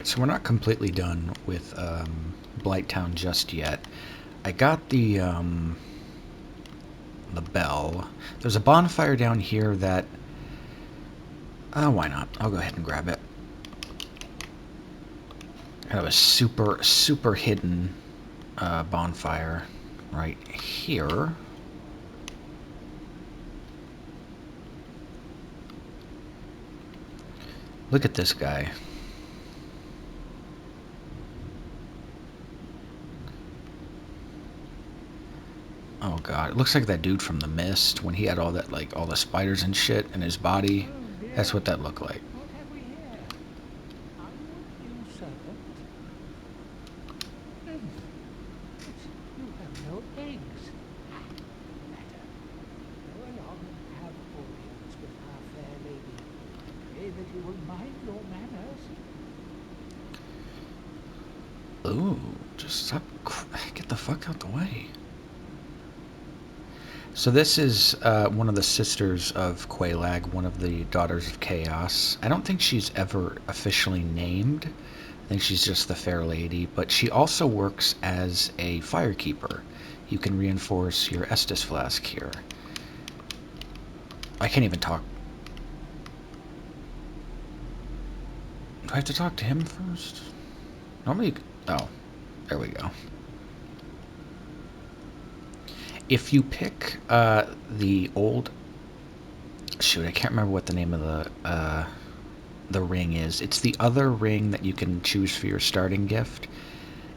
So we're not completely done with Blighttown just yet. I got the bell. There's a bonfire down here that... why not? I'll go ahead and grab it. Kind of a super, super hidden bonfire right here. Look at this guy. Oh god, it looks like that dude from The Mist when he had all that, like, all the spiders and shit in his body. That's what that looked like. What have we here? Are you a new servant? You have no eggs. Matter. Go along and have audience with our fair lady. Pray that you will mind your manners. Ooh, just stop. Get the fuck out the way. So this is one of the sisters of Quelaag, one of the Daughters of Chaos. I don't think she's ever officially named. I think she's just the Fair Lady, but she also works as a firekeeper. You can reinforce your Estus flask here. I can't even talk. Do I have to talk to him first? Normally... Oh, there we go. If you pick the old... Shoot, I can't remember what the name of the ring is. It's the other ring that you can choose for your starting gift.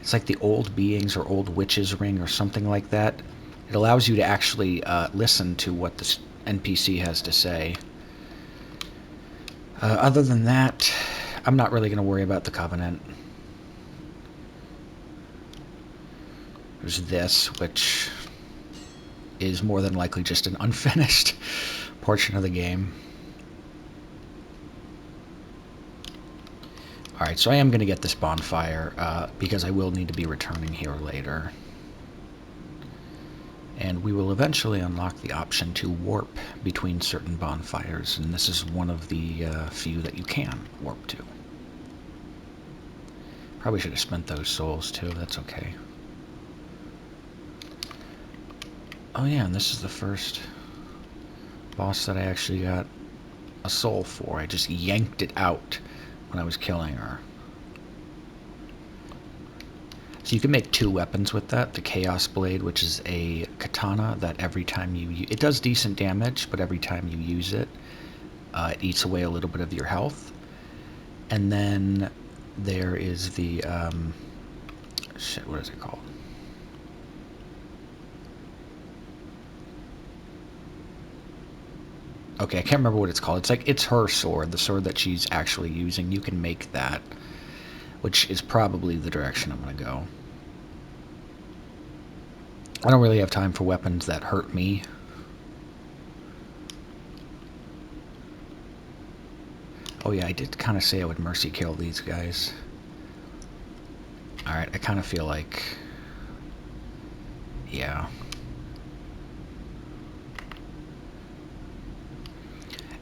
It's like the Old Beings or Old Witches ring or something like that. It allows you to actually listen to what the NPC has to say. Other than that, I'm not really going to worry about the Covenant. There's this, which is more than likely just an unfinished portion of the game. Alright, so I am going to get this bonfire because I will need to be returning here later. And we will eventually unlock the option to warp between certain bonfires, and this is one of the few that you can warp to. Probably should have spent those souls too, that's okay. Oh yeah, and this is the first boss that I actually got a soul for. I just yanked it out when I was killing her. So you can make two weapons with that. The Chaos Blade, which is a katana that every time you... It does decent damage, but every time you use it, it eats away a little bit of your health. And then there is the... shit, what is it called? Okay, I can't remember what it's called. It's like, it's her sword, the sword that she's actually using. You can make that, which is probably the direction I'm going to go. I don't really have time for weapons that hurt me. Oh yeah, I did kind of say I would mercy kill these guys. Alright, I kind of feel like... Yeah.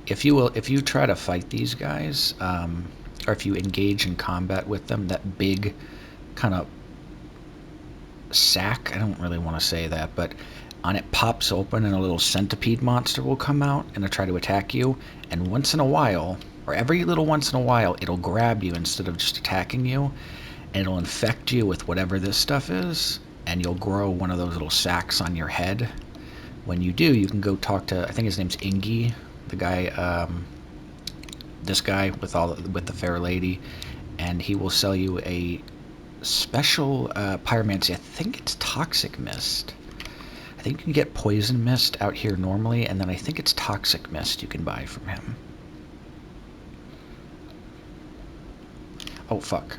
If you try to fight these guys, or if you engage in combat with them, that big kind of sack, I don't really want to say that, but on it pops open and a little centipede monster will come out and it'll try to attack you, and once in a while, or every little once in a while, it'll grab you instead of just attacking you, and it'll infect you with whatever this stuff is, and you'll grow one of those little sacks on your head. When you do, you can go talk to, I think his name's Ingi, the guy, this guy with the Fair Lady, and he will sell you a special pyromancy. I think it's Toxic Mist. I think you can get Poison Mist out here normally, and then I think it's Toxic Mist you can buy from him. Oh, fuck.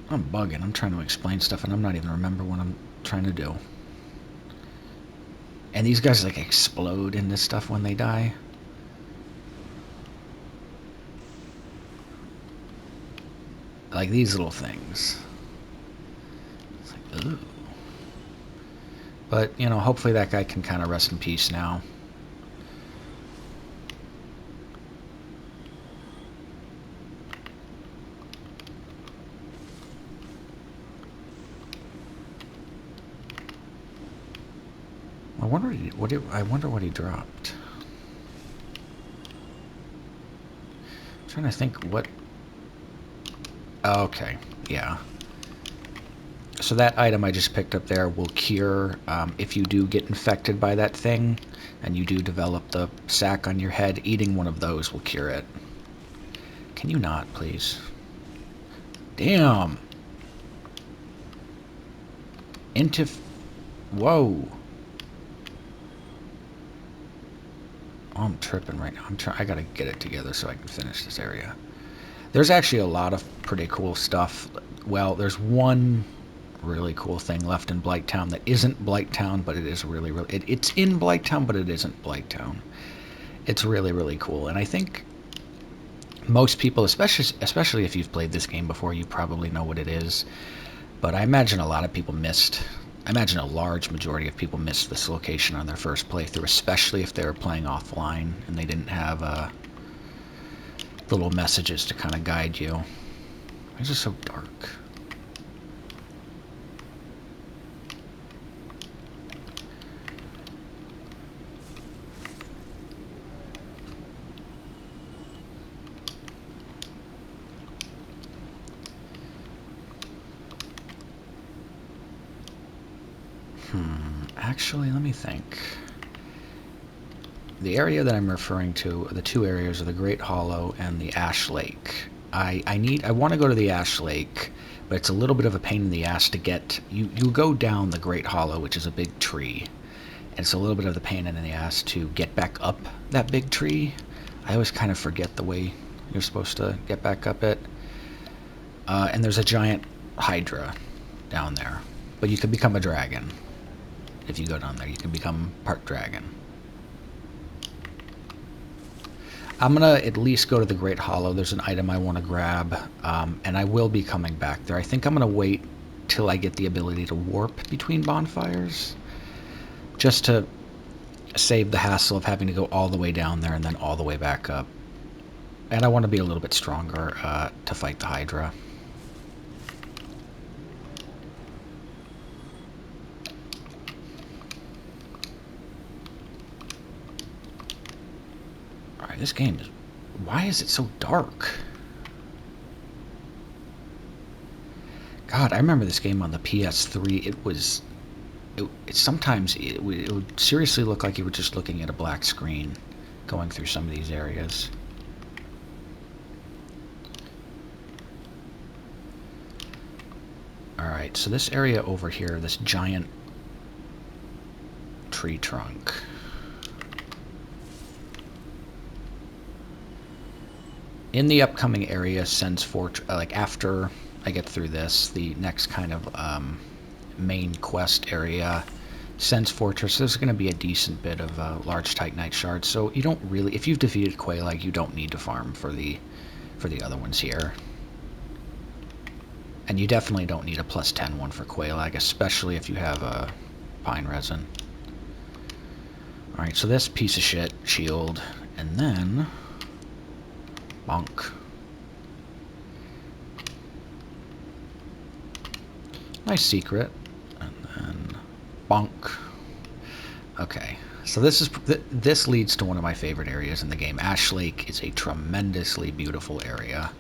I'm bugging. I'm trying to explain stuff, and I'm not even remembering what I'm trying to do. And these guys, like, explode into stuff when they die. Like these little things. It's like, ooh. But, you know, hopefully that guy can kind of rest in peace now. I wonder what he dropped. I'm trying to think what... Okay, yeah. So that item I just picked up there will cure if you do get infected by that thing and you do develop the sac on your head. Eating one of those will cure it. Can you not, please? Damn. Whoa. Oh, I'm tripping right now. I gotta get it together so I can finish this area. There's actually a lot of pretty cool stuff. Well, there's one really cool thing left in Blighttown that isn't Blighttown, but it is really, it's in Blighttown, but it isn't Blighttown. It's really, really cool, and I think most people, especially if you've played this game before, you probably know what it is. But I imagine a lot of people I imagine a large majority of people missed this location on their first playthrough, especially if they were playing offline and they didn't have little messages to kind of guide you. It's just so dark. Actually, let me think. The area that I'm referring to, the two areas are the Great Hollow and the Ash Lake. I want to go to the Ash Lake, but it's a little bit of a pain in the ass to get. You go down the Great Hollow, which is a big tree, and it's a little bit of the pain in the ass to get back up that big tree. I always kind of forget the way you're supposed to get back up it. And there's a giant Hydra down there, but you can become a dragon. If you go down there, you can become part dragon. I'm going to at least go to the Great Hollow. There's an item I want to grab, and I will be coming back there. I think I'm going to wait till I get the ability to warp between bonfires, just to save the hassle of having to go all the way down there and then all the way back up. And I want to be a little bit stronger to fight the Hydra. This game is... Why is it so dark? God, I remember this game on the PS3. It was... sometimes it would seriously look like you were just looking at a black screen going through some of these areas. Alright, so this area over here, this giant tree trunk... In the upcoming area, like after I get through this, the next kind of main quest area, Sense Fortress, there's going to be a decent bit of large Titanite shards. So you don't really, if you've defeated Quelaag, you don't need to farm for the other ones here. And you definitely don't need a plus 10 one for Quelaag, especially if you have a pine resin. Alright, so this piece of shit shield, and then... bonk. Nice secret. And then bonk. Okay. So this leads to one of my favorite areas in the game. Ash Lake is a tremendously beautiful area,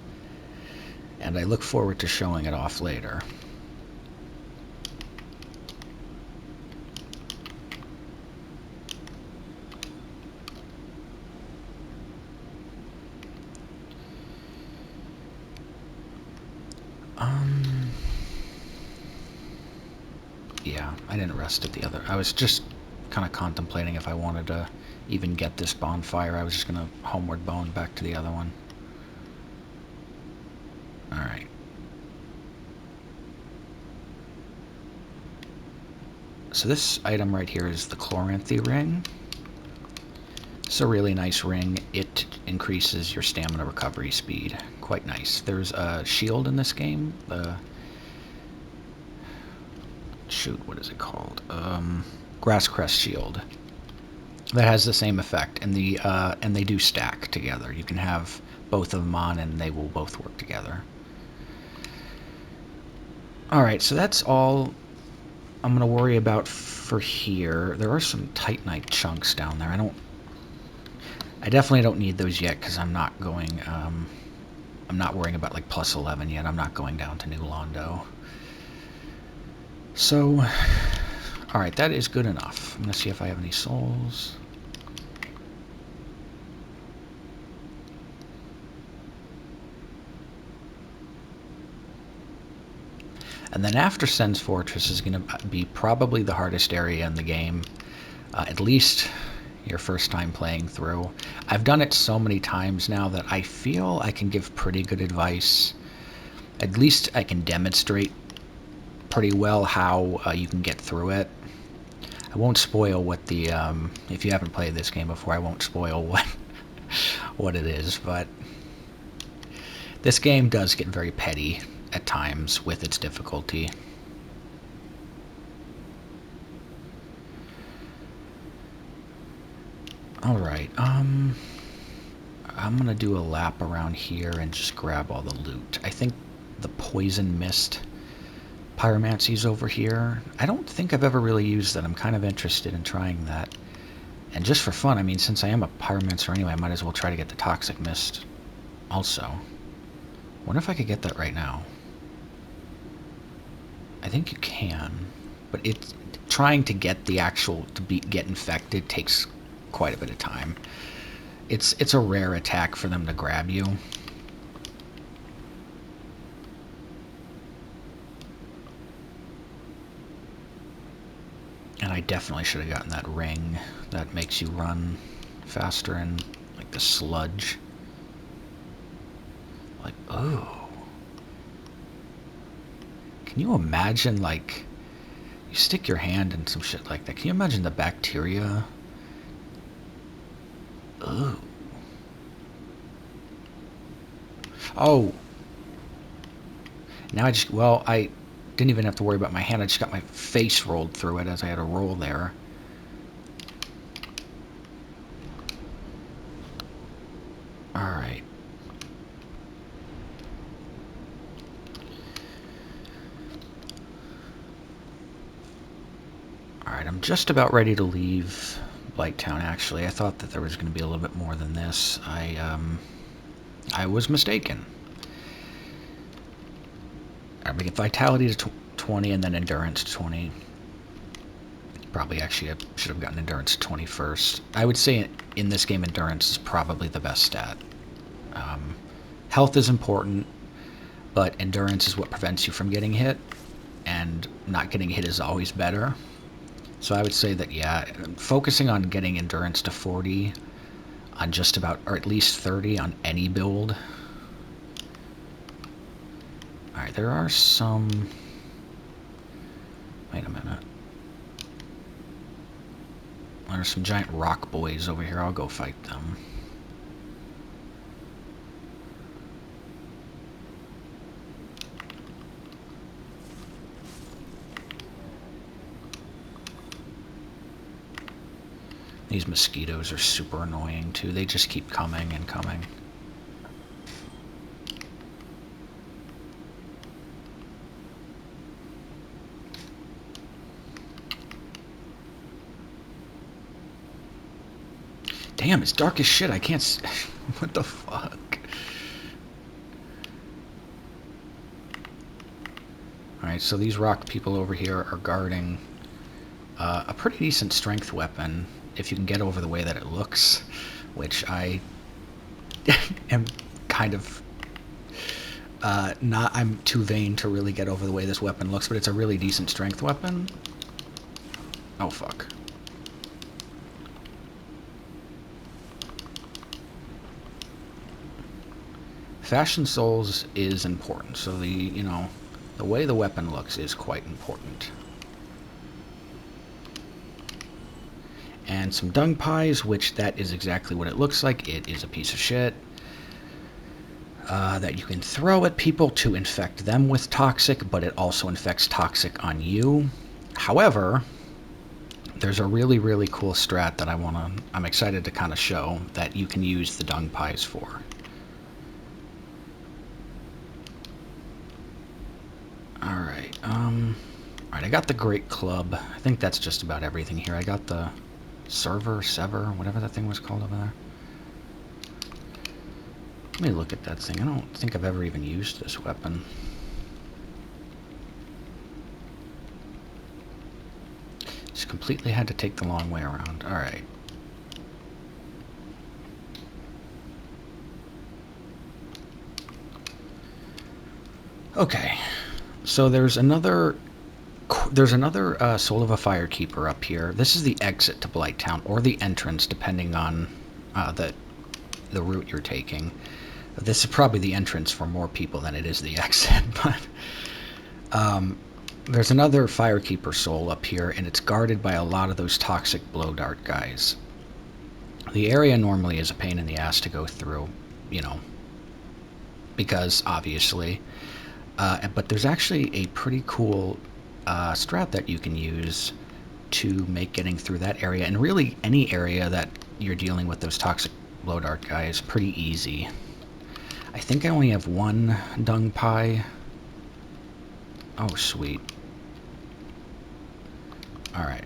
and I look forward to showing it off later. Yeah, I didn't rest at the other. I was just kind of contemplating if I wanted to even get this bonfire. I was just going to homeward bone back to the other one. Alright. So this item right here is the Chloranthy ring. It's a really nice ring. It increases your stamina recovery speed. Quite nice. There's a shield in this game. Shoot, what is it called? Grasscrest shield. That has the same effect, and they do stack together. You can have both of them on, and they will both work together. All right, so that's all I'm gonna worry about for here. There are some Titanite chunks down there. I definitely don't need those yet because I'm not going. I'm not worrying about like plus 11 yet. I'm not going down to New Londo. So, all right, that is good enough. I'm gonna see if I have any souls. And then after Sen's Fortress is going to be probably the hardest area in the game, at least your first time playing through. I've done it so many times now that I feel I can give pretty good advice. At least I can demonstrate pretty well how you can get through it. I won't spoil what the, if you haven't played this game before, I won't spoil what it is, but this game does get very petty at times with its difficulty. Alright, I'm gonna do a lap around here and just grab all the loot. I think the Poison Mist Pyromancy's over here. I don't think I've ever really used that. I'm kind of interested in trying that. And just for fun, I mean, since I am a Pyromancer anyway, I might as well try to get the Toxic Mist also. Wonder if I could get that right now. I think you can, but it's trying to get the actual get infected takes quite a bit of time. It's a rare attack for them to grab you. And I definitely should have gotten that ring that makes you run faster in like the sludge. Like, oh. Can you imagine, like, you stick your hand in some shit like that? Can you imagine the bacteria? Ooh. Oh. Now I didn't even have to worry about my hand. I just got my face rolled through it as I had a roll there. Alright. Alright, I'm just about ready to leave Blighttown, actually. I thought that there was going to be a little bit more than this. I was mistaken. Alright, we get Vitality to 20 and then Endurance to 20. Probably actually I should have gotten Endurance to 20 first. I would say in this game, Endurance is probably the best stat. Health is important, but Endurance is what prevents you from getting hit, and not getting hit is always better. So I would say that, yeah, focusing on getting Endurance to 40 on just about, or at least 30 on any build. Alright, there are some... Wait a minute. There's some giant rock boys over here. I'll go fight them. These mosquitoes are super annoying too. They just keep coming and coming. Damn, it's dark as shit. I can't what the fuck? Alright, so these rock people over here are guarding a pretty decent strength weapon, if you can get over the way that it looks, which I am kind of I'm too vain to really get over the way this weapon looks, but it's a really decent strength weapon. Oh, fuck. Fashion souls is important, so the way the weapon looks is quite important. And some dung pies, which that is exactly what it looks like. It is a piece of shit that you can throw at people to infect them with toxic, but it also infects toxic on you. However, there's a really, really cool strat that I'm excited to kind of show that you can use the dung pies for. Alright, Alright, I got the Great Club. I think that's just about everything here. I got the Sever, whatever that thing was called over there. Let me look at that thing. I don't think I've ever even used this weapon. Just completely had to take the long way around. Alright. Okay. So there's another Soul of a Firekeeper up here. This is the exit to Blighttown, or the entrance, depending on the route you're taking. This is probably the entrance for more people than it is the exit, but there's another Firekeeper soul up here, and it's guarded by a lot of those toxic blow dart guys. The area normally is a pain in the ass to go through, you know, because obviously, but there's actually a pretty cool strat that you can use to make getting through that area, and really any area that you're dealing with those toxic blow dart guys, pretty easy. I think I only have one dung pie. Oh, sweet. Alright.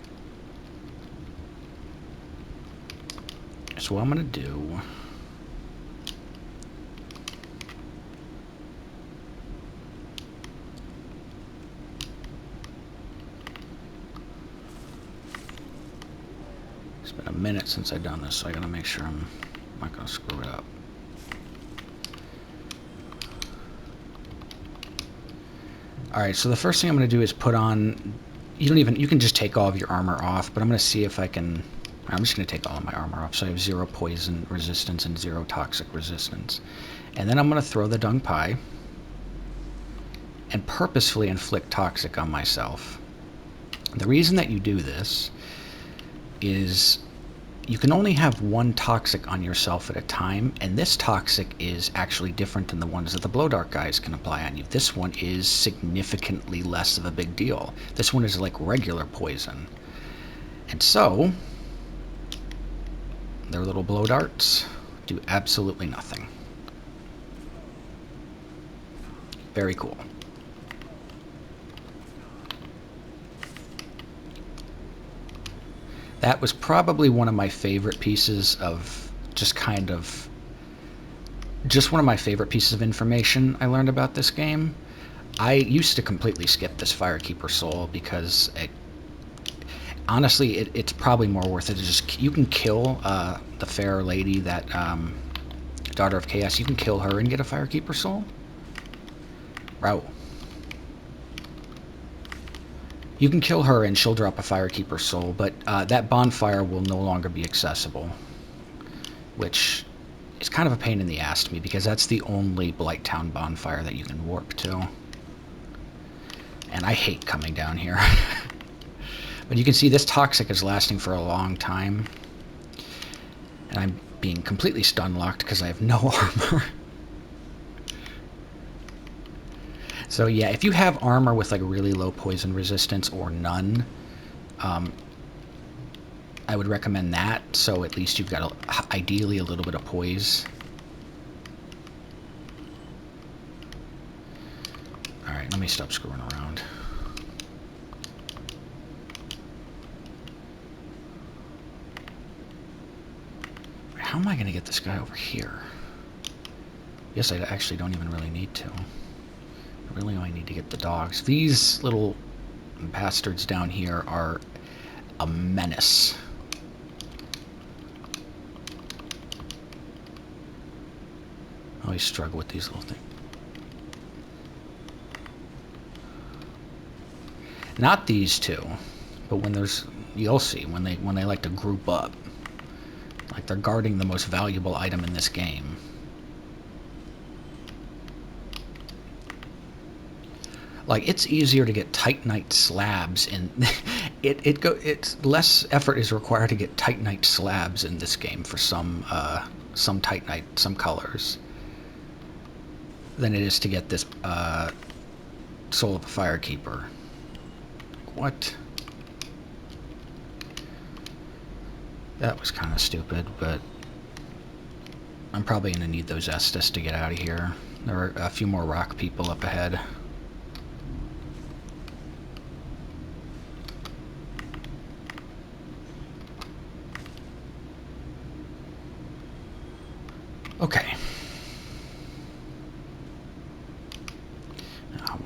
So what I'm going to do... It's been a minute since I've done this, so I got to make sure I'm not going to screw it up. Alright, so the first thing I'm going to do is put on... You can just take all of your armor off, but I'm going to see if I can... I'm just going to take all of my armor off, so I have 0 poison resistance and 0 toxic resistance. And then I'm going to throw the dung pie and purposefully inflict toxic on myself. The reason that you do this is you can only have 1 toxic on yourself at a time, and this toxic is actually different than the ones that the blow dart guys can apply on you. This one is significantly less of a big deal. This one is like regular poison. And so, their little blow darts do absolutely nothing. Very cool. That was probably one of my favorite pieces of just one of my favorite pieces of information I learned about this game. I used to completely skip this Firekeeper soul because honestly, it's probably more worth it to just... You can kill the fair lady, that Daughter of Chaos. You can kill her and get a Firekeeper soul. Wow. You can kill her and she'll drop a Firekeeper soul, but that bonfire will no longer be accessible, which is kind of a pain in the ass to me because that's the only Blighttown bonfire that you can warp to. And I hate coming down here. But you can see this toxic is lasting for a long time. And I'm being completely stun locked because I have no armor. So yeah, if you have armor with like really low poison resistance or none, I would recommend that, so at least you've got ideally a little bit of poise. Alright, let me stop screwing around. How am I going to get this guy over here? Yes, I actually don't even really need to. I really only need to get the dogs. These little bastards down here are a menace. I always struggle with these little things. Not these two, but when there's... You'll see, when they like to group up. Like they're guarding the most valuable item in this game. Like, it's easier to get Titanite slabs in... it's less effort is required to get Titanite slabs in this game for some Titanite, some colors, than it is to get this Soul of a Firekeeper. What? That was kind of stupid, but I'm probably going to need those Estus to get out of here. There are a few more rock people up ahead.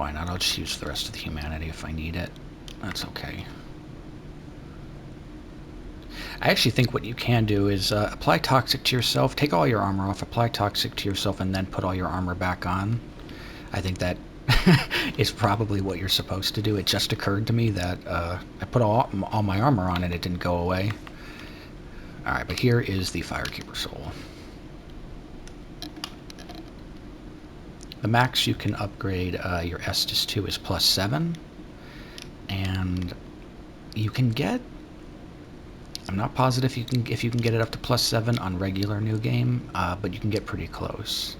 Why not? I'll just use the rest of the humanity if I need it. That's okay. I actually think what you can do is apply toxic to yourself, take all your armor off, apply toxic to yourself, and then put all your armor back on. I think that is probably what you're supposed to do. It just occurred to me that I put all my armor on and it didn't go away. Alright, but here is the Firekeeper Soul. The max you can upgrade your Estus to is +7. And you can get... I'm not positive if you can get it up to +7 on regular New Game, but you can get pretty close.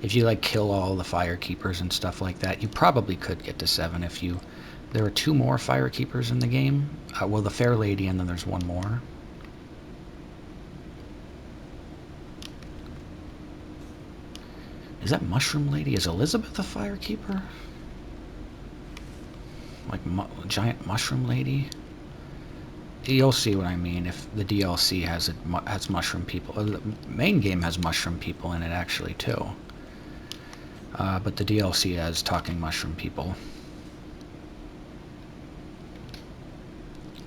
If you like kill all the Firekeepers and stuff like that, you probably could get to 7 if you... There are 2 more Firekeepers in the game. Well, the Fair Lady, and then there's 1 more. Is that Mushroom Lady? Is Elizabeth a Firekeeper? Like giant Mushroom Lady? You'll see what I mean if the DLC has mushroom people. The main game has mushroom people in it actually too. But the DLC has talking mushroom people.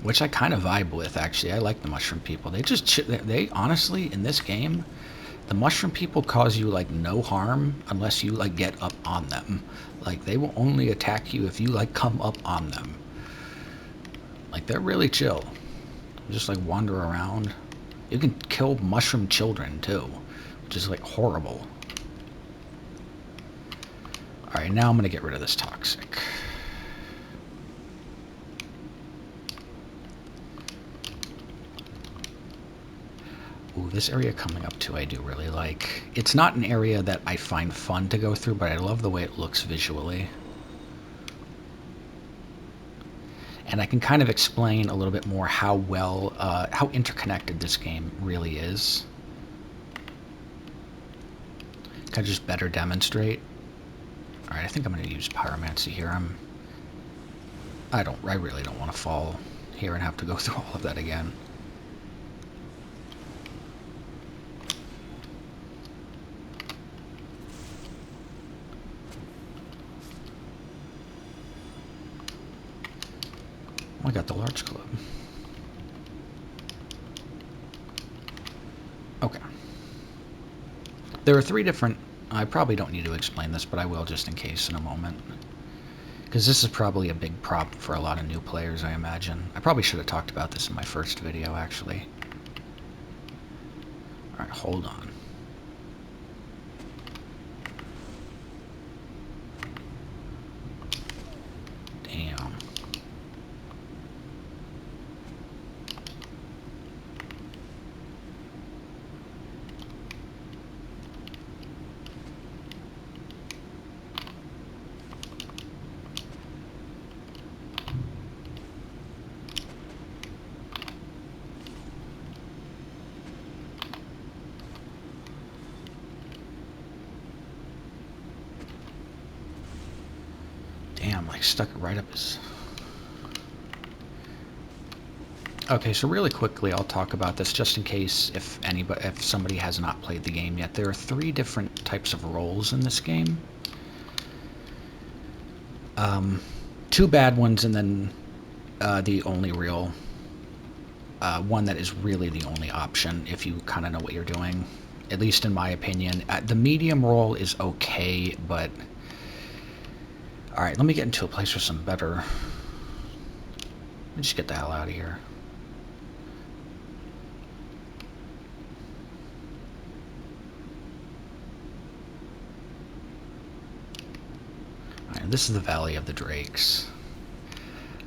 Which I kind of vibe with, actually. I like the mushroom people. They honestly, in this game, the mushroom people cause you, like, no harm unless you, like, get up on them. Like, they will only attack you if you, like, come up on them. Like, they're really chill. Just, like, wander around. You can kill mushroom children, too, which is, like, horrible. Alright, now I'm going to get rid of this toxic. Ooh, this area coming up to I do really like. It's not an area that I find fun to go through, but I love the way it looks visually. And I can kind of explain a little bit more how how interconnected this game really is. Kind of just better demonstrate. Alright, I think I'm going to use Pyromancy here. I really don't want to fall here and have to go through all of that again. I got the large club. Okay. There are 3 different... I probably don't need to explain this, but I will just in case in a moment. Because this is probably a big problem for a lot of new players, I imagine. I probably should have talked about this in my first video, actually. Alright, hold on. Damn. Damn, like stuck it right up his... Okay, so really quickly I'll talk about this just in case if somebody has not played the game yet. There are 3 different types of roles in this game. 2 bad ones and then the only real one that is really the only option if you kind of know what you're doing. At least in my opinion. The medium role is okay, but... Alright, let me get into a place with some better... Let me just get the hell out of here. Alright, this is the Valley of the Drakes.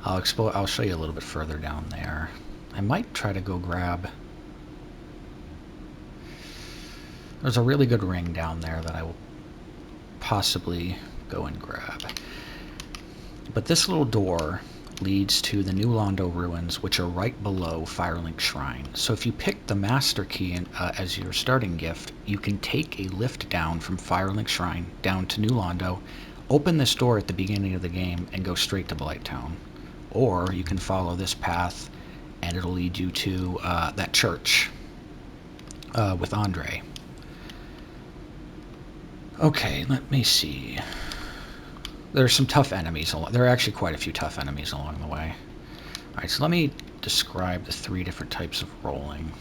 I'll show you a little bit further down there. I might try to go grab... There's a really good ring down there that I will possibly go and grab. But this little door leads to the New Londo ruins, which are right below Firelink Shrine. So if you pick the Master Key as your starting gift, you can take a lift down from Firelink Shrine down to New Londo, open this door at the beginning of the game, and go straight to Blighttown. Or you can follow this path, and it'll lead you to that church with Andre. Okay, let me see. There's some tough enemies. There are actually quite a few tough enemies along the way. Alright, so let me describe the 3 different types of rolling.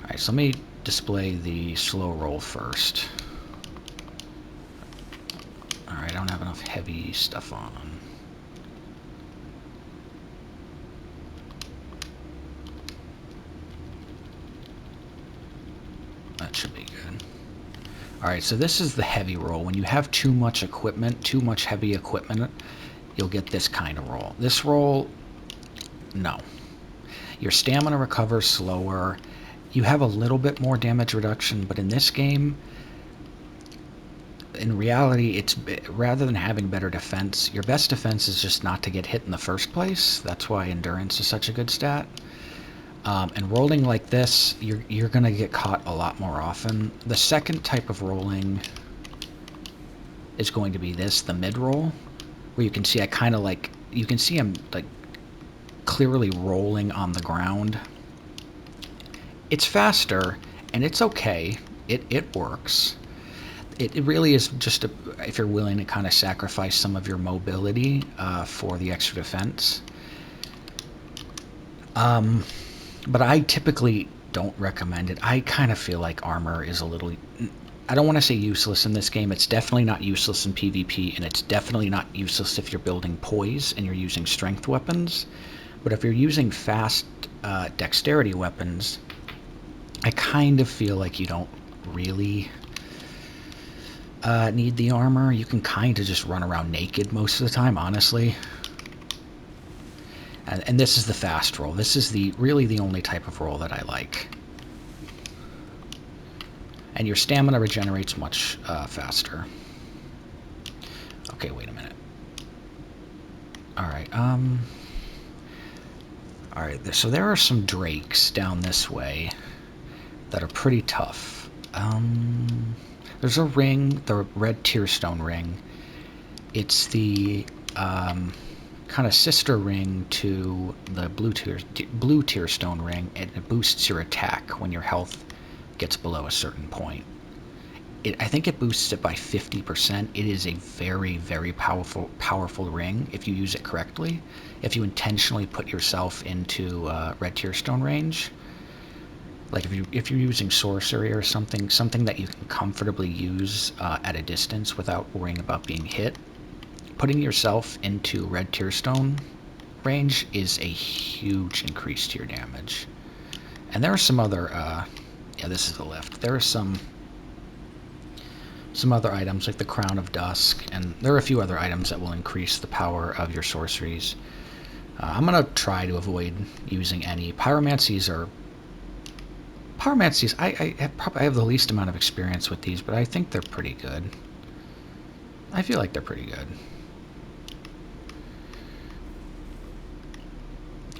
Alright, so let me display the slow roll first. Alright, I don't have enough heavy stuff on. That should be good. Alright, so this is the heavy roll. When you have too much equipment, too much heavy equipment, you'll get this kind of roll. This roll, no. Your stamina recovers slower. You have a little bit more damage reduction, but in this game, in reality, it's rather than having better defense, your best defense is just not to get hit in the first place. That's why endurance is such a good stat. And rolling like this, you're going to get caught a lot more often. The second type of rolling is going to be this, the mid-roll, where you can see you can see I'm like clearly rolling on the ground. It's faster, and it's okay. It works. It really is just if you're willing to kind of sacrifice some of your mobility for the extra defense. But I typically don't recommend it. I kind of feel like armor is a little... I don't want to say useless in this game. It's definitely not useless in PvP, and it's definitely not useless if you're building poise and you're using strength weapons. But if you're using fast dexterity weapons, I kind of feel like you don't really need the armor. You can kind of just run around naked most of the time, honestly. And this is the fast roll. This is really the only type of roll that I like. And your stamina regenerates much faster. Okay, wait a minute. Alright, Alright, so there are some drakes down this way that are pretty tough. There's a ring, the red tearstone ring. It's the kind of sister ring to the blue tearstone ring, and it boosts your attack when your health gets below a certain point. I think it boosts it by 50%. It is a very, very powerful ring if you use it correctly. If you intentionally put yourself into red tearstone range, like if you're using sorcery or something that you can comfortably use at a distance without worrying about being hit, putting yourself into red tearstone range is a huge increase to your damage. And there are some other, yeah, this is the lift. There are some other items like the Crown of Dusk, and there are a few other items that will increase the power of your sorceries. I'm going to try to avoid using any. Pyromancies, I have the least amount of experience with these, but I think they're pretty good. I feel like they're pretty good.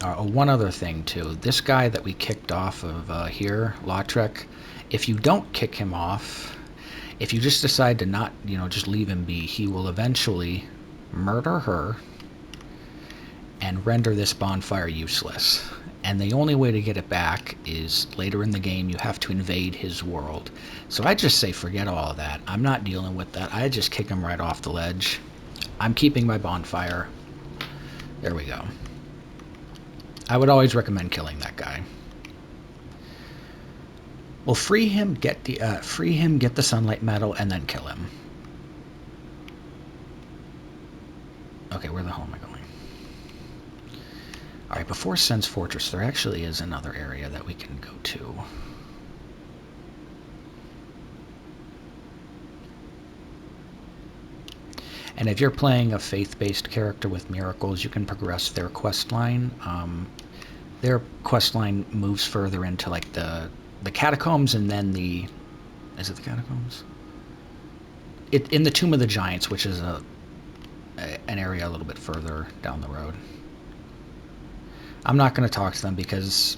One other thing, too. This guy that we kicked off of here, Lautrec, if you don't kick him off, if you just decide to not, just leave him be, he will eventually murder her and render this bonfire useless. And the only way to get it back is later in the game you have to invade his world. So I just say forget all of that. I'm not dealing with that. I just kick him right off the ledge. I'm keeping my bonfire. There we go. I would always recommend killing that guy. Well, free him, get the sunlight medal, and then kill him. Okay, where the hell am I going? Alright, before Sen's Fortress, there actually is another area that we can go to. And if you're playing a faith-based character with miracles, you can progress their quest line. Their quest line moves further into like the catacombs, and then is it the catacombs? In the Tomb of the Giants, which is an area a little bit further down the road. I'm not going to talk to them because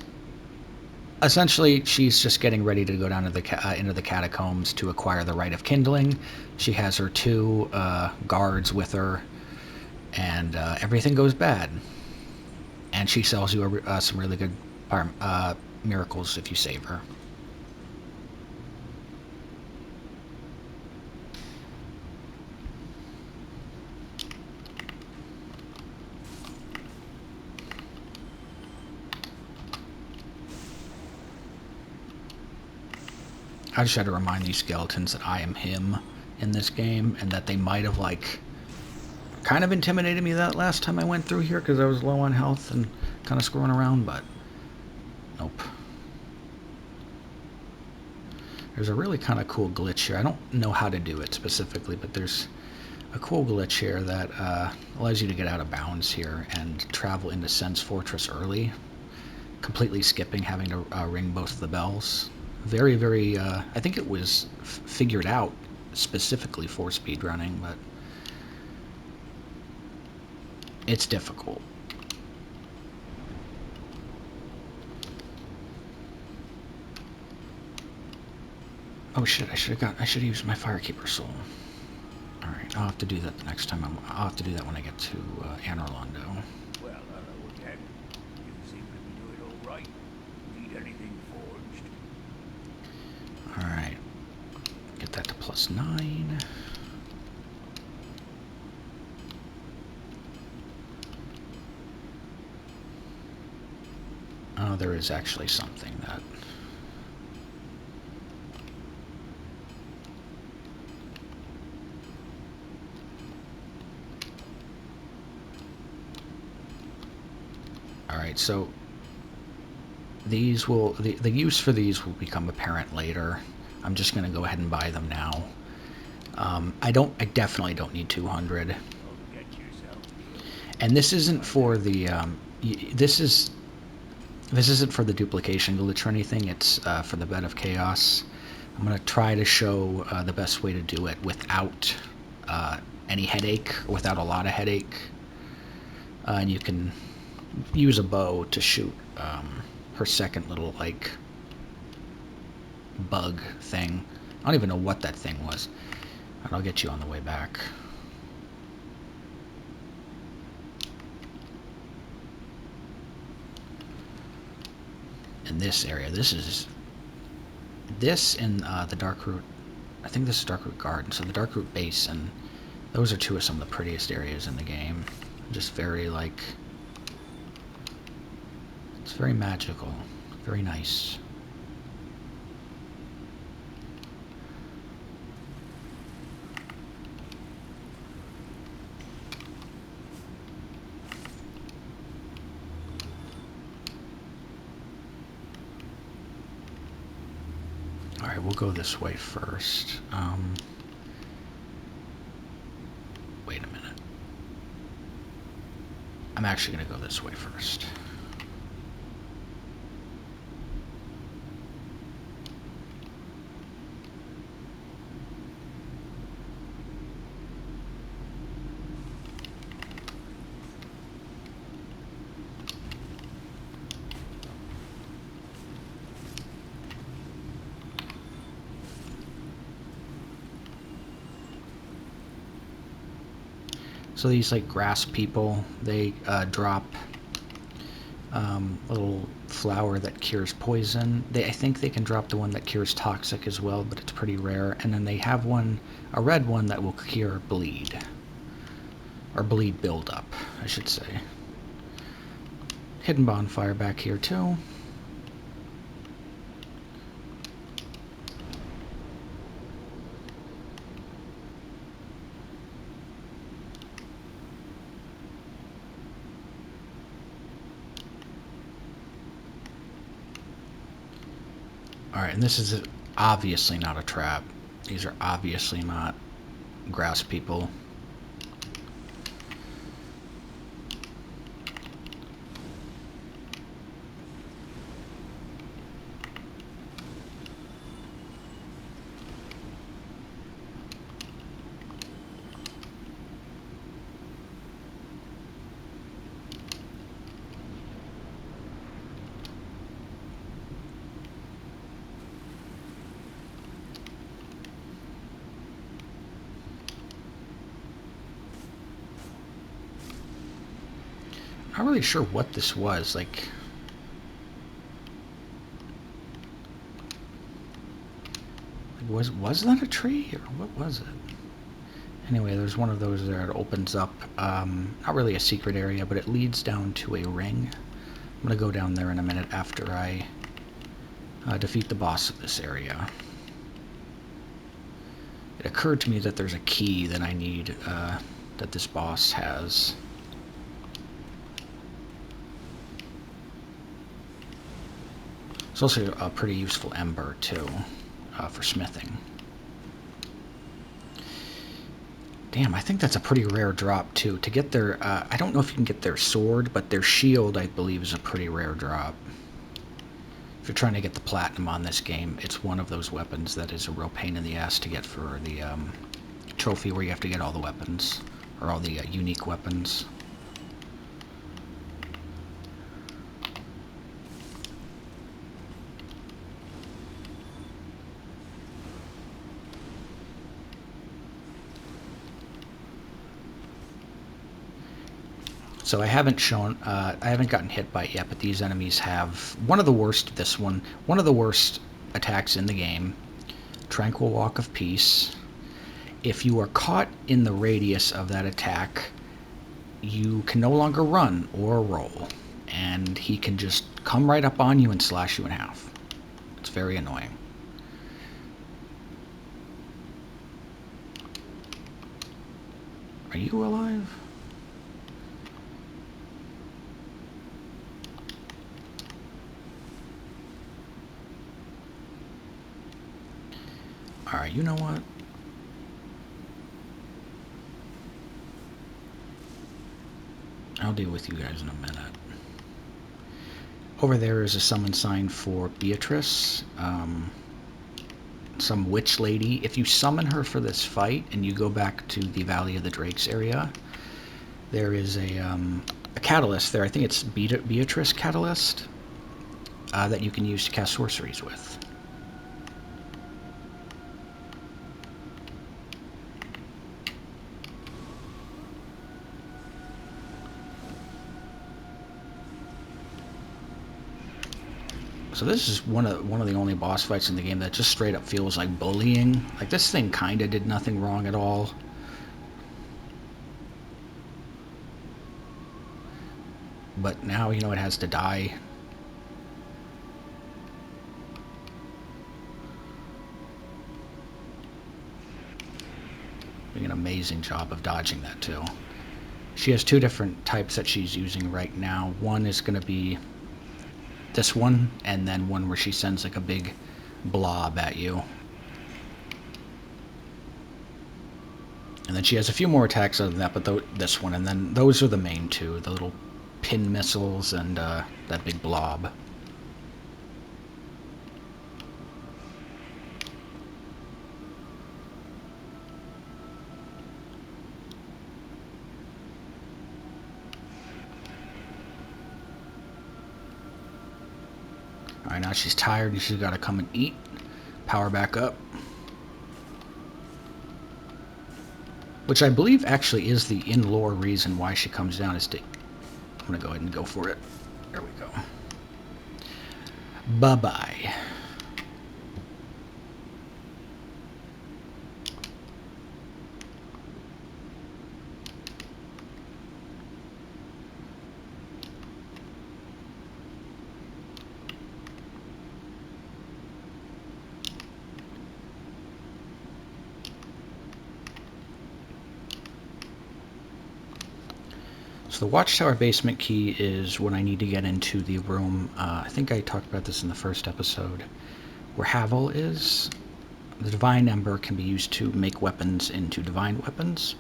essentially she's just getting ready to go down to into the catacombs to acquire the Rite of Kindling. She has her 2 guards with her, and everything goes bad. And she sells you some really good miracles if you save her. I just had to remind these skeletons that I am him in this game, and that they might have, like, kind of intimidated me that last time I went through here because I was low on health and kind of screwing around, but nope. There's a really kind of cool glitch here. I don't know how to do it specifically, but there's a cool glitch here that allows you to get out of bounds here and travel into Sen's Fortress early, completely skipping having to ring both of the bells. Very, very, I think it was figured out specifically for speedrunning, but it's difficult. Oh shit, I should have used my Firekeeper Soul. Alright, I'll have to do that the next time. I'll have to do that when I get to Anne Orlando. Well, hello again. You seem to be doing all right. Need anything forged? Alright. Get that to +9. Oh, there is actually something that... Alright, so these will... The use for these will become apparent later. I'm just going to go ahead and buy them now. I definitely don't need 200. And this isn't for the... This isn't for the duplication glitch or anything. It's for the Bed of Chaos. I'm going to try to show the best way to do it without any headache, without a lot of headache. And you can use a bow to shoot her second little, like, bug thing. I don't even know what that thing was. And I'll get you on the way back. In this area, this in the Darkroot, I think this is Darkroot Garden, so the Darkroot Basin, those are two of some of the prettiest areas in the game. Just very, like, it's very magical, very nice. Alright, we'll go this way first. Wait a minute. I'm actually going to go this way first. So these, like, grass people, they drop a little flower that cures poison. I think they can drop the one that cures toxic as well, but it's pretty rare. And then they have one, a red one, that will cure bleed. Or bleed buildup, I should say. Hidden bonfire back here too. Alright, and this is obviously not a trap. These are obviously not grass people. Not really sure what this was, like... Was that a tree, or what was it? Anyway, there's one of those there. It opens up, not really a secret area, but it leads down to a ring. I'm going to go down there in a minute after I defeat the boss of this area. It occurred to me that there's a key that I need, that this boss has. It's also a pretty useful ember, too, for smithing. Damn, I think that's a pretty rare drop, too. To get their, I don't know if you can get their sword, but their shield, I believe, is a pretty rare drop. If you're trying to get the platinum on this game, it's one of those weapons that is a real pain in the ass to get for the trophy where you have to get all the weapons, or all the unique weapons. So I haven't gotten hit by it yet, but these enemies have one of the worst attacks in the game, Tranquil Walk of Peace. If you are caught in the radius of that attack, you can no longer run or roll, and he can just come right up on you and slash you in half. It's very annoying. Are you alive? Alright, you know what? I'll deal with you guys in a minute. Over there is a summon sign for Beatrice, some witch lady. If you summon her for this fight and you go back to the Valley of the Drakes area, there is a catalyst there. I think it's Beatrice catalyst that you can use to cast sorceries with. So this is one of the only boss fights in the game that just straight up feels like bullying. Like, this thing kind of did nothing wrong at all. But now, you know, it has to die. Doing an amazing job of dodging that, too. She has two different types that she's using right now. One is going to be this one, and then one where she sends like a big blob at you. And then she has a few more attacks other than that, but this one, and then those are the main two, the little pin missiles and that big blob. Alright, now she's tired and she's got to come and eat. Power back up. Which I believe actually is the in-lore reason why she comes down is to... I'm going to go ahead and go for it. There we go. Bye-bye. So the Watchtower basement key is what I need to get into the room. I think I talked about this in the first episode, where Havel is. The Divine Ember can be used to make weapons into divine weapons.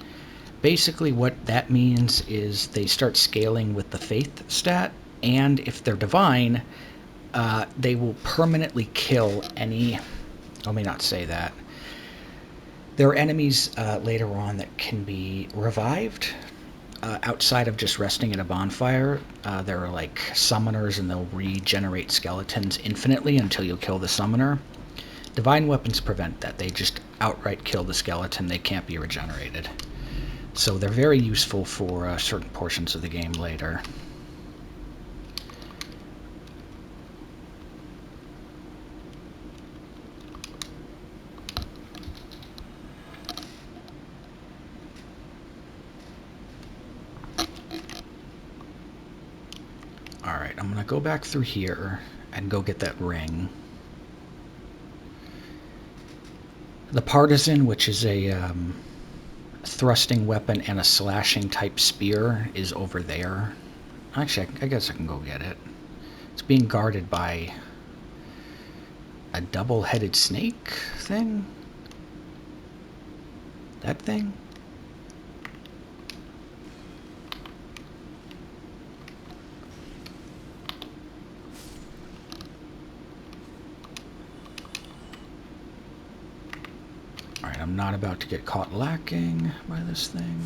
Basically what that means is they start scaling with the faith stat, and if they're divine, they will permanently kill any... Let me not say that. There are enemies later on that can be revived. Outside of just resting at a bonfire, there are like summoners, and they'll regenerate skeletons infinitely until you kill the summoner. Divine weapons prevent that. They just outright kill the skeleton. They can't be regenerated. So they're very useful for certain portions of the game later. Alright, I'm going to go back through here and go get that ring. The Partisan, which is a thrusting weapon and a slashing type spear, is over there. Actually, I guess I can go get it. It's being guarded by a double-headed snake thing? That thing? Alright, I'm not about to get caught lacking by this thing.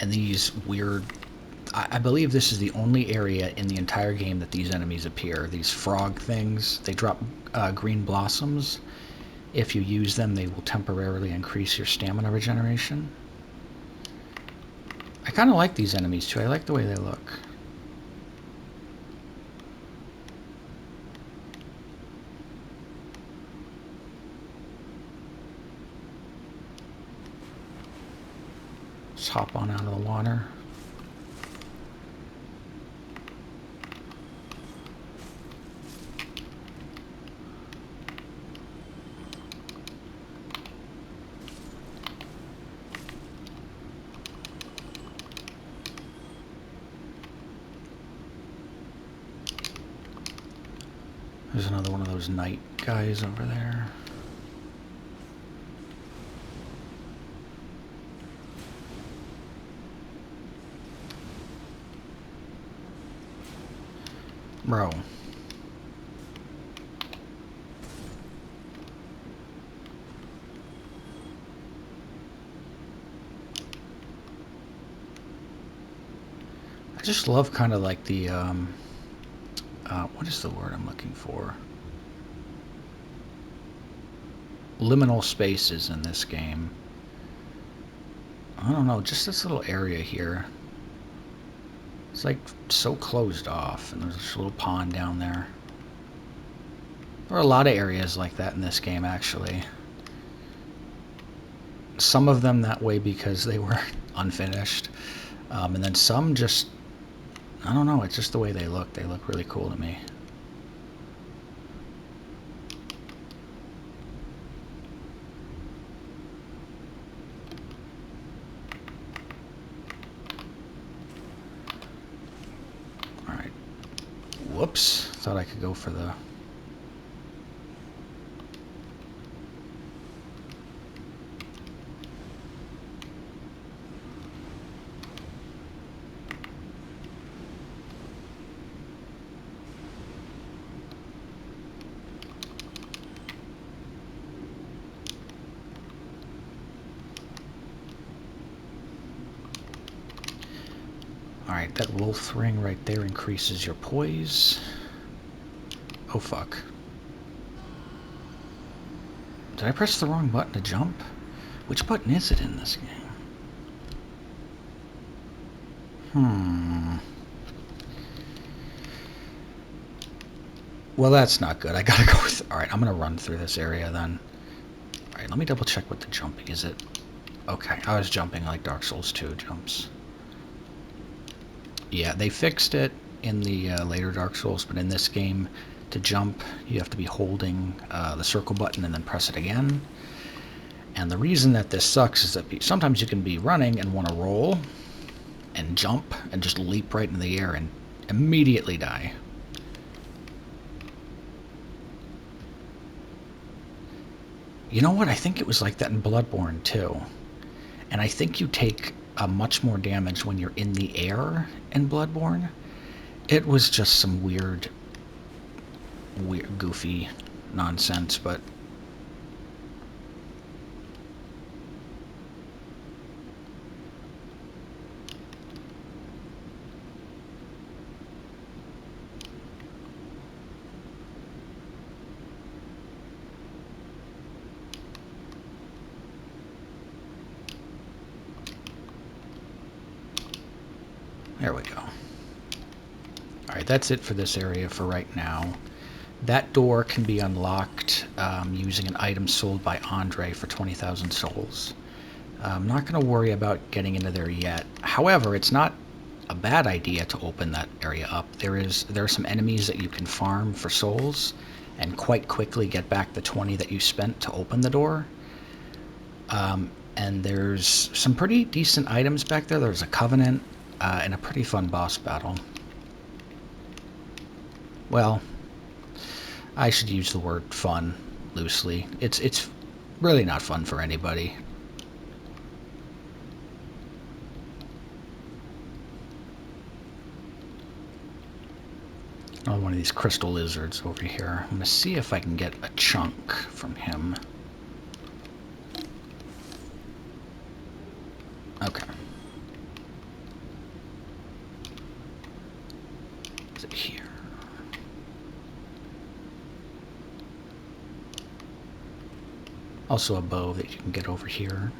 And these weird... I believe this is the only area in the entire game that these enemies appear. These frog things, they drop green blossoms. If you use them, they will temporarily increase your stamina regeneration. I kind of like these enemies too. I like the way they look. Let's hop on out of the water. There's another one of those knight guys over there. Bro. I just love kind of like the, what is the word I'm looking for? Liminal spaces in this game. I don't know, just this little area here. It's like so closed off, and there's this little pond down there. There are a lot of areas like that in this game, actually. Some of them that way because they were unfinished. And then some just, I don't know, it's just the way they look. They look really cool to me. Alright. Whoops. Thought I could go for the... Alright, that wolf ring right there increases your poise. Oh fuck. Did I press the wrong button to jump? Which button is it in this game? Well, that's not good. I gotta go with... Alright, I'm gonna run through this area then. Alright, let me double check what the jumping is. It... Okay, I was jumping like Dark Souls 2 jumps. Yeah, they fixed it in the later Dark Souls, but in this game, to jump, you have to be holding the circle button and then press it again. And the reason that this sucks is that sometimes you can be running and want to roll and jump and just leap right into the air and immediately die. You know what? I think it was like that in Bloodborne too. And I think you take much more damage when you're in the air in Bloodborne. It was just some weird, goofy nonsense, but... There we go. Alright, Alright, that's it for this area for right now. That door can be unlocked using an item sold by Andre for 20,000 souls. I'm not going to worry about getting into there yet. However, it's not a bad idea to open that area up. There are some enemies that you can farm for souls and quite quickly get back the 20 that you spent to open the door. And there's some pretty decent items back there. There's a Covenant and a pretty fun boss battle. Well, I should use the word fun loosely. It's really not fun for anybody. Another one of these crystal lizards over here. I'm going to see if I can get a chunk from him. Okay. Is it here? Also a bow that you can get over here.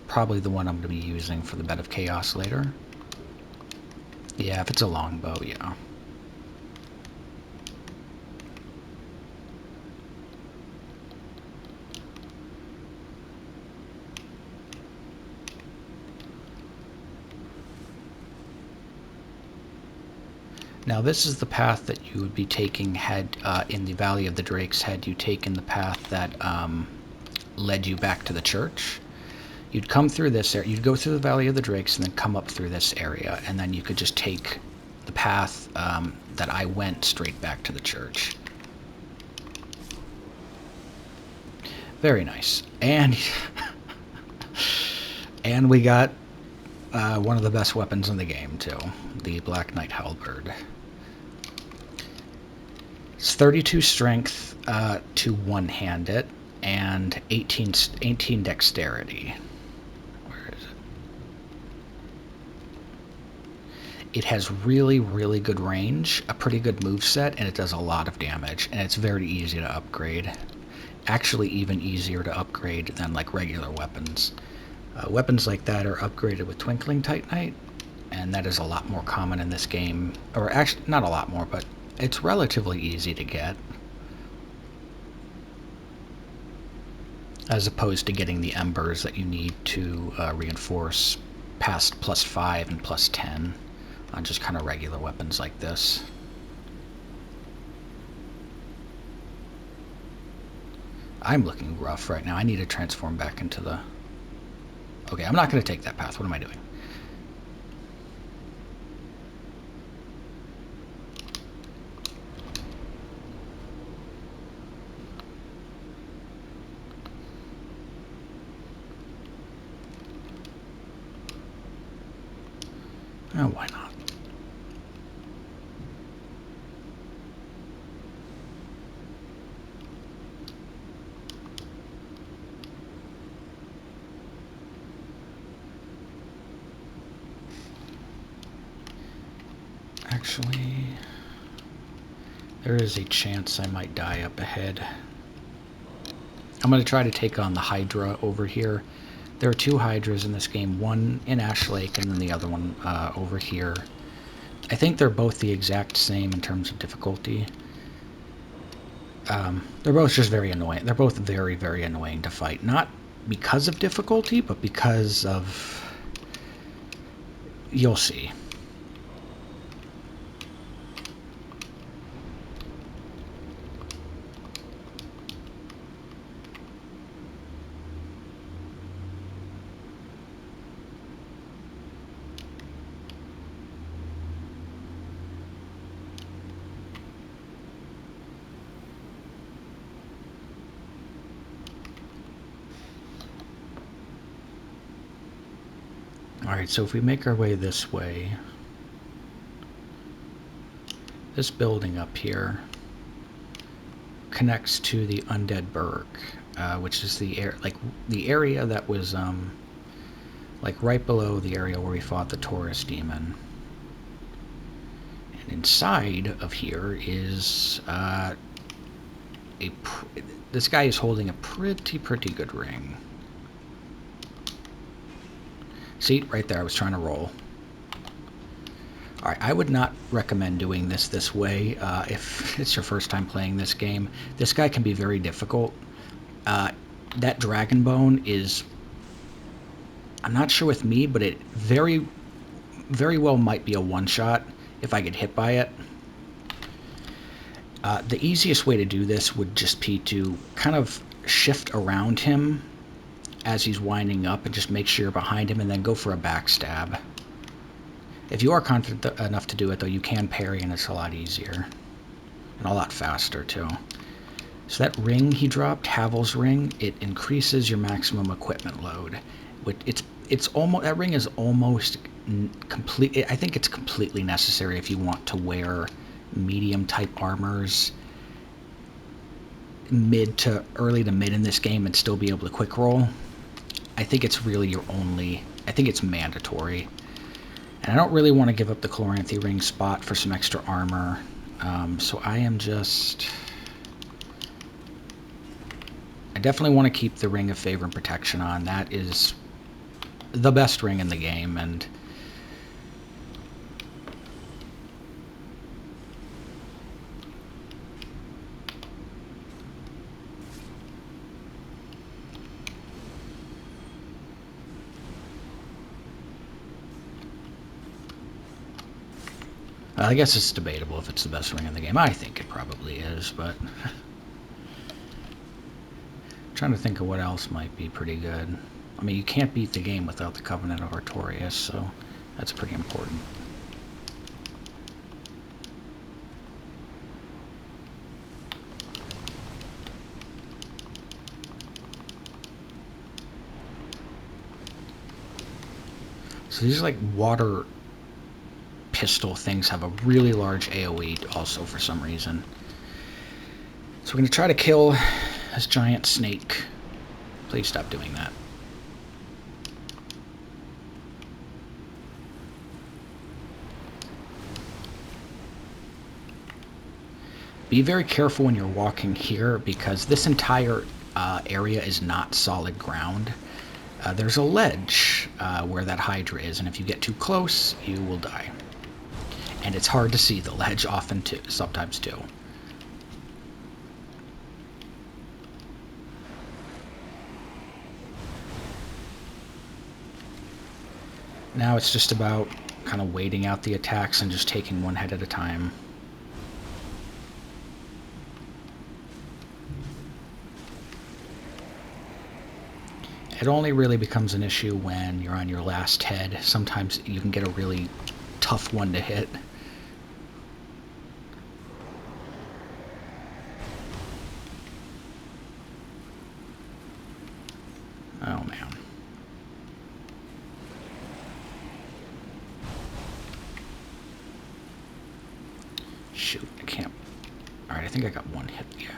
Probably the one I'm going to be using for the Bed of Chaos later. Yeah, if it's a long bow, yeah. Now this is the path that you would be taking had, in the Valley of the Drakes, had you taken the path that led you back to the church. You'd come through this area, you'd go through the Valley of the Drakes and then come up through this area, and then you could just take the path that I went straight back to the church. Very nice. And and we got one of the best weapons in the game too, the Black Knight Halberd. It's 32 strength to one-hand it, and 18 dexterity. Where is it? It has really, really good range, a pretty good moveset, and it does a lot of damage, and it's very easy to upgrade. Actually, even easier to upgrade than like regular weapons. Weapons like that are upgraded with Twinkling Titanite, and that is a lot more common in this game. Or actually, not a lot more, but it's relatively easy to get. As opposed to getting the embers that you need to reinforce past +5 and +10 on just kind of regular weapons like this. I'm looking rough right now. I need to transform back into the... Okay, I'm not going to take that path. What am I doing? Oh, why not? Actually, there is a chance I might die up ahead. I'm going to try to take on the Hydra over here. There are two Hydras in this game, one in Ash Lake and then the other one over here. I think they're both the exact same in terms of difficulty. They're both just very annoying. They're both very, very annoying to fight. Not because of difficulty, but because of... You'll see. Alright, so if we make our way this way, this building up here connects to the Undead Burg, which is the area that was like right below the area where we fought the Taurus demon. And inside of here is this guy is holding a pretty good ring. See, right there, I was trying to roll. Alright, I would not recommend doing this way if it's your first time playing this game. This guy can be very difficult. That dragon bone is, I'm not sure with me, but it very well might be a one-shot if I get hit by it. The easiest way to do this would just be to kind of shift around him as he's winding up and just make sure you're behind him and then go for a backstab. If you are confident enough to do it, though, you can parry and it's a lot easier. And a lot faster, too. So that ring he dropped, Havel's ring, it increases your maximum equipment load. It's almost, that ring is almost complete. I think it's completely necessary if you want to wear medium type armors early to mid in this game and still be able to quick roll. I think it's really I think it's mandatory. And I don't really want to give up the Chloranthy ring spot for some extra armor. So I definitely want to keep the Ring of Favor and Protection on. That is the best ring in the game, and I guess it's debatable if it's the best ring in the game. I think it probably is, but trying to think of what else might be pretty good. I mean, you can't beat the game without the Covenant of Artorias, so that's pretty important. So these like water pistol things have a really large AoE also for some reason. So we're going to try to kill this giant snake. Please stop doing that. Be very careful when you're walking here because this entire area is not solid ground. There's a ledge where that Hydra is, and if you get too close, you will die. And it's hard to see the ledge sometimes too. Now it's just about kind of waiting out the attacks and just taking one head at a time. It only really becomes an issue when you're on your last head. Sometimes you can get a really tough one to hit. Oh, man. Shoot, I can't. Alright, I think I got one hit, yeah.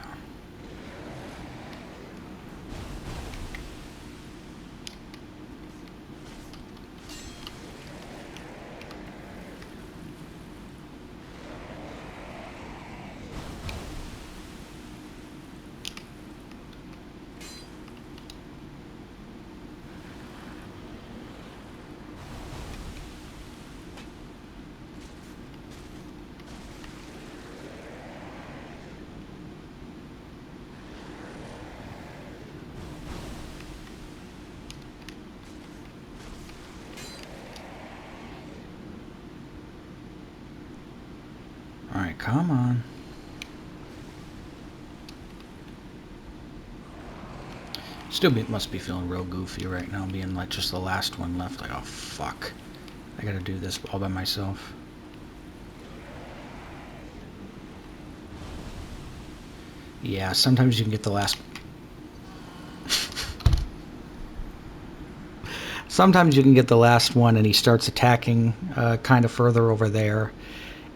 Alright, come on. Still must be feeling real goofy right now, being like just the last one left. Like, oh fuck. I gotta do this all by myself. Yeah, sometimes you can get the last... Sometimes you can get the last one and he starts attacking kind of further over there.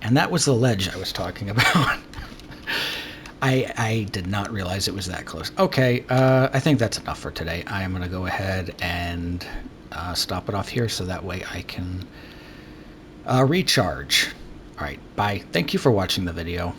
And that was the ledge I was talking about. I did not realize it was that close. Okay, I think that's enough for today. I am going to go ahead and stop it off here so that way I can recharge. Alright, bye. Thank you for watching the video.